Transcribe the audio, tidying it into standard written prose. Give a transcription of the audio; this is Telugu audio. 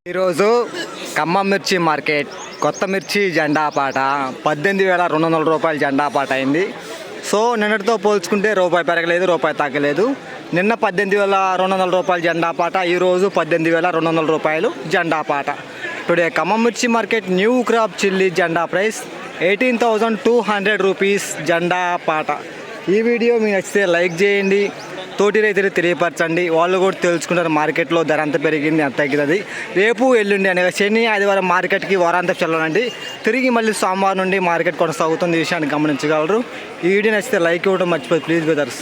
ఈరోజు ఖమ్మం మిర్చి మార్కెట్ కొత్త మిర్చి జెండా పాట 18,200 రూపాయలు జెండా పాట అయింది. సో నిన్నటితో పోల్చుకుంటే రూపాయి పెరగలేదు, రూపాయి తగ్గలేదు. నిన్న 18,200 రూపాయలు జెండా పాట, ఈరోజు 18,200 రూపాయలు జెండా పాట. టుడే ఖమ్మం మిర్చి మార్కెట్ న్యూ క్రాప్ చిల్లీ జెండా ప్రైస్ 18,200 రూపీస్ జెండా పాట. ఈ వీడియో మీకు నచ్చితే లైక్ చేయండి, తోటి రైతులు తెలియపరచండి, వాళ్ళు కూడా తెలుసుకుంటారు మార్కెట్లో ధర ఎంత పెరిగింది ఎంత తగ్గుతుంది. రేపు ఎల్లుండి అనగా శని ఆదివారం మార్కెట్కి వారాంతం వెళ్ళాలండి. తిరిగి మళ్ళీ సోమవారం నుండి మార్కెట్ కొనసాగుతుంది. ఈ విషయాన్ని గమనించగలరు. ఈ వీడియో నచ్చితే లైక్ ఇవ్వడం మర్చిపోయి ప్లీజ్ బ్రదర్స్.